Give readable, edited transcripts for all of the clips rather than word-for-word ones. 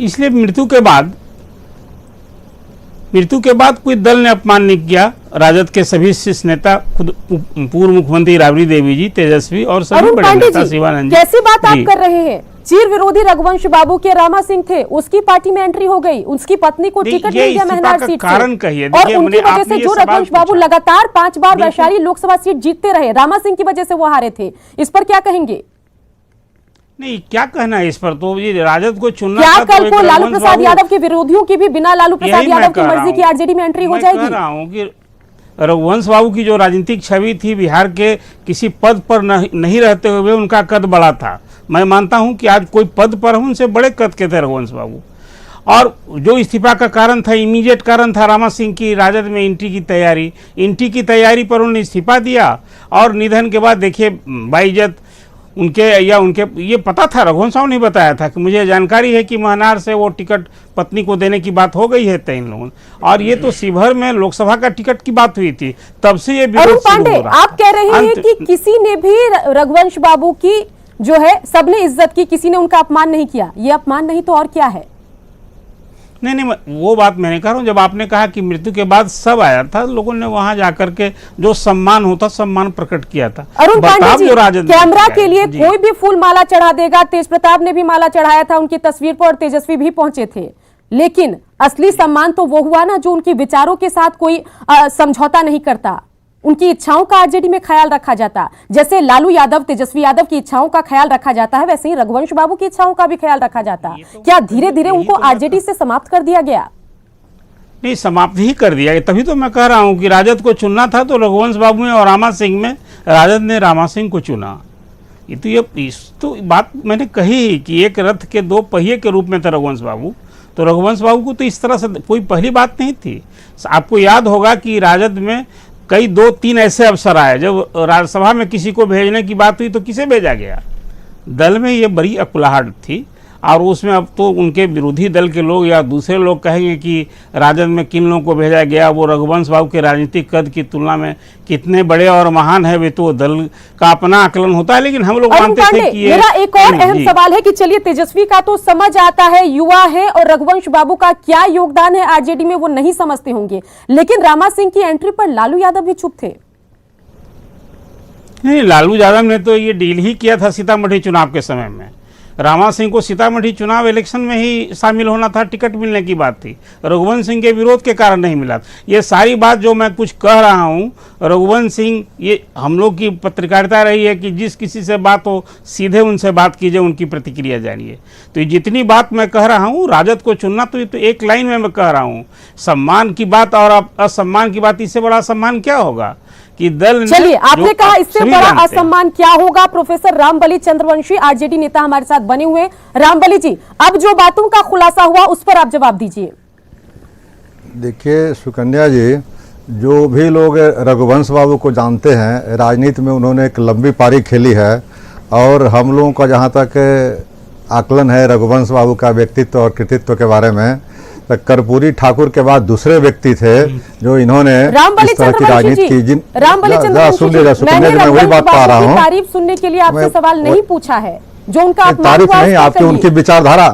इसलिए मृत्यु के बाद कोई दल ने अपमान नहीं किया। राजद के सभी शीर्ष नेता, खुद पूर्व मुख्यमंत्री राबड़ी देवी जी, तेजस्वी और सभी बड़े नेता, शिवानंद जी, कैसी बात आप कर रहे हैं? चीर विरोधी रघुवंश बाबू के रामा सिंह थे, उसकी पार्टी में एंट्री हो गई, उसकी पत्नी को टिकट मिल गया मेहनार सीट कारण कहिए। और उनकी वजह से जो रघुवंश बाबू लगातार 5 बार वैशाली लोकसभा सीट जीतते रहे, रामा सिंह की वजह से वो हारे थे। इस पर क्या कहेंगे? नहीं, क्या कहना है इस पर? तो ये राजद को चुनना क्या था, कल को लालू प्रसाद यादव के विरोधियों की भी बिना लालू प्रसाद यादव की मर्जी की आरजेडी में एंट्री हो जाएगी? मैं कह रहा हूं कि रघुवंश बाबू की जो राजनीतिक छवि थी, बिहार के किसी पद पर नहीं रहते हुए उनका कद बड़ा था। मैं मानता हूं कि आज कोई पद पर है, उनसे बड़े कद के थे रघुवंश बाबू। और जो इस्तीफा का कारण था, इमीडिएट कारण था रामा सिंह की राजद में एंट्री की तैयारी पर उन्होंने इस्तीफा दिया। और निधन के बाद देखिए बाइज्जत उनके ये पता था, रघुवंश साहू नहीं बताया था कि मुझे जानकारी है कि महनार से वो टिकट पत्नी को देने की बात हो गई है तय इन लोगों। और ये तो शिवहर में लोकसभा का टिकट की बात हुई थी, तब से ये अरुण पांडे, आप कह रहे हैं कि किसी ने भी रघुवंश बाबू की जो है सबने इज्जत की, किसी ने उनका अपमान नहीं किया। ये अपमान नहीं तो और क्या है? नहीं, वो बात मैंने कह रहा हूँ। जब आपने कहा कि मृत्यु के बाद सब आया था, लोगों ने वहां जाकर के जो सम्मान होता सम्मान प्रकट किया था। अरुण पांडे जी, कैमरा के लिए कोई भी फूल माला चढ़ा देगा। तेज प्रताप ने भी माला चढ़ाया था उनकी तस्वीर पर और तेजस्वी भी पहुंचे थे, लेकिन असली सम्मान तो वो हुआ ना जो उनके विचारों के साथ कोई समझौता नहीं करता, उनकी इच्छाओं का आरजेडी में ख्याल रखा जाता। जैसे लालू यादव, तेजस्वी यादव की इच्छाओं का ख्याल रखा जाता है, वैसे ही रघुवंश बाबू की इच्छाओं का भी ख्याल रखा जाता। क्या धीरे धीरे उनको आरजेडी से समाप्त कर दिया गया? नहीं, समाप्त ही कर दिया। तभी तो मैं कह रहा हूं कि राजद को चुनना था तो रघुवंश बाबू में और रामा सिंह में राजद ने रामा सिंह को चुना। ये तो बात मैंने कही कि एक रथ के 2 पहिए के रूप में था रघुवंश बाबू। तो रघुवंश बाबू को तो इस तरह से कोई पहली बात नहीं थी। आपको याद होगा कि राजद में कई 2-3 ऐसे अवसर आए जब राज्यसभा में किसी को भेजने की बात हुई तो किसे भेजा गया? दल में ये बड़ी अकुलाहट थी। और उसमें अब तो उनके विरोधी दल के लोग या दूसरे लोग कहेंगे कि राजद में किन लोगों को भेजा गया, वो रघुवंश बाबू के राजनीतिक कद की तुलना में कितने बड़े और महान है, वे तो दल का अपना आकलन होता है। लेकिन हम लोग मानते थे कि मेरा एक और अहम सवाल है कि चलिए तेजस्वी का तो समझ आता है, युवा है, और रघुवंश बाबू का क्या योगदान है आरजेडी में वो नहीं समझते होंगे, लेकिन रामा सिंह की एंट्री पर लालू यादव भी चुप थे। नहीं, लालू यादव ने तो ये डील ही किया था सीतामढ़ी चुनाव के समय में। रामा सिंह को सीतामढ़ी चुनाव इलेक्शन में ही शामिल होना था, टिकट मिलने की बात थी। रघुवंश सिंह के विरोध के कारण नहीं मिला। ये सारी बात जो मैं कुछ कह रहा हूँ, रघुवंश सिंह, ये हम लोग की पत्रकारिता रही है कि जिस किसी से बात हो सीधे उनसे बात कीजिए, उनकी प्रतिक्रिया जानिए। तो ये जितनी बात मैं कह रहा हूँ राजद को चुनना, तो ये तो एक लाइन में मैं कह रहा हूँ। सम्मान की बात और असम्मान की बात, इससे बड़ा असम्मान क्या होगा कि दल। चलिए, आपने कहा इससे बड़ा असम्मान क्या होगा। प्रोफेसर रामबली चंद्रवंशी आरजेडी नेता हमारे साथ बने हुए। रामबली जी, अब जो बातों का खुलासा हुआ उस पर आप जवाब दीजिए। देखिए सुकन्या जी, जो भी लोग रघुवंश बाबू को जानते हैं, राजनीति में उन्होंने एक लंबी पारी खेली है। और हम लोगों का जहाँ तक आकलन है रघुवंश बाबू का व्यक्तित्व और कृतित्व के बारे में, कर्पूरी ठाकुर के बाद दूसरे व्यक्ति थे जो इन्होंने इस तरह की राजनीति की। सुन लीजिए सुकन्या जी, मैं वही बात पा रहा हूँ। तारीफ सुनने के लिए आपसे सवाल नहीं पूछा है, जो उनका तारीफ नहीं, आपकी उनकी विचारधारा,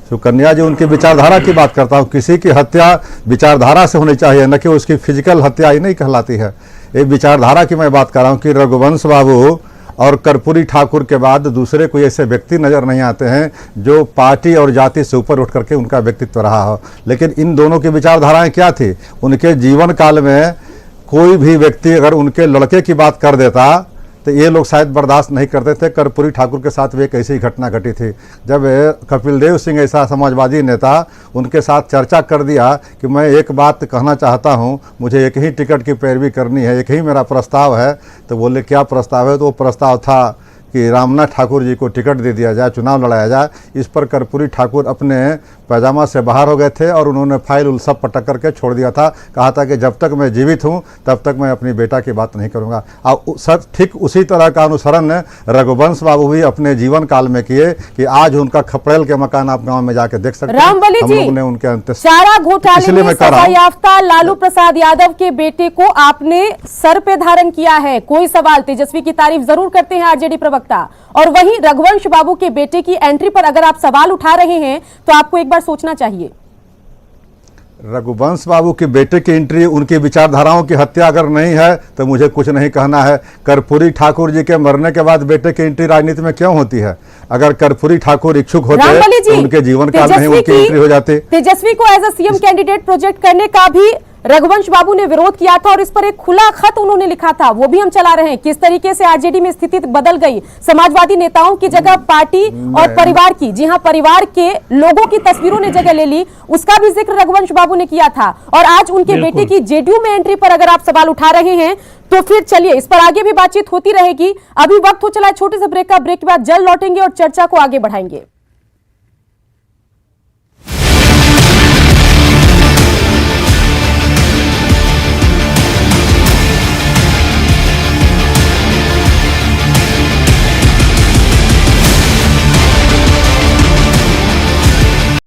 सुकन्या जी उनकी विचारधारा की बात करता हूँ। किसी की हत्या विचारधारा से होनी चाहिए, न कि उसकी फिजिकल हत्या ही नहीं कहलाती है। ये विचारधारा की मैं बात कर रहा हूँ कि रघुवंश बाबू और कर्पूरी ठाकुर के बाद दूसरे कोई ऐसे व्यक्ति नज़र नहीं आते हैं जो पार्टी और जाति से ऊपर उठ करके उनका व्यक्तित्व रहा हो। लेकिन इन दोनों की विचारधाराएं क्या थी? उनके जीवन काल में कोई भी व्यक्ति अगर उनके लड़के की बात कर देता तो ये लोग शायद बर्दाश्त नहीं करते थे। कर्पूरी ठाकुर के साथ भी एक ऐसी घटना घटी थी जब कपिल देव सिंह ऐसा समाजवादी नेता उनके साथ चर्चा कर दिया कि मैं एक बात कहना चाहता हूं, मुझे एक ही टिकट की पैरवी करनी है, एक ही मेरा प्रस्ताव है। तो बोले क्या प्रस्ताव है? तो वो प्रस्ताव था कि रामनाथ ठाकुर जी को टिकट दे दिया जाए, चुनाव लड़ाया जाए। इस पर कर्पूरी ठाकुर अपने पैजामा से बाहर हो गए थे और उन्होंने फाइल उल्सप पटक करके छोड़ दिया था। कहा था कि जब तक मैं जीवित हूं तब तक मैं अपनी बेटा की बात नहीं करूंगा। और सर ठीक उसी तरह का अनुसरण रघुवंश बाबू भी अपने जीवन काल में किए कि आज उनका खपड़ेल के मकान आप गाँव में जाके देख सकते हैं। रामबली जी, उनके चारा घोटाले में सजा याफ्ता लालू प्रसाद यादव के बेटे को आपने सर पे धारण किया है। कोई सवाल, तेजस्वी की तारीफ जरूर करते हैं आरजेडी प्रवक्ता। प्रवक्ता, और वहीं रघुवंश बाबू के बेटे की एंट्री पर अगर आप सवाल उठा रहे हैं तो आपको एक बार सोचना चाहिए। रघुवंश बाबू के बेटे की एंट्री, उनकी विचारधाराओं की हत्या अगर नहीं है तो मुझे कुछ नहीं कहना है। कर्पूरी ठाकुर जी के मरने के बाद बेटे की एंट्री राजनीति में क्यों होती है? अगर कर्पूरी ठाकुर इच्छुक होते तो उनके जीवन काल में ही उनकी एंट्री हो जाती। तेजस्वी को as a CM candidate project करने का भी रघुवंश बाबू ने विरोध किया था और इस पर एक खुला खत उन्होंने लिखा था, वो भी हम चला रहे हैं। किस तरीके से आरजेडी में स्थिति बदल गई, समाजवादी नेताओं की जगह पार्टी और परिवार की, जी हां, परिवार के लोगों की तस्वीरों ने जगह ले ली, उसका भी जिक्र रघुवंश बाबू ने किया था। और आज उनके बेटे की जेडीयू में एंट्री पर अगर आप सवाल उठा रहे हैं तो फिर चलिए इस पर आगे भी बातचीत होती रहेगी। अभी वक्त हो चला है छोटे से ब्रेक का, ब्रेक के बाद जल्द लौटेंगे और चर्चा को आगे बढ़ाएंगे।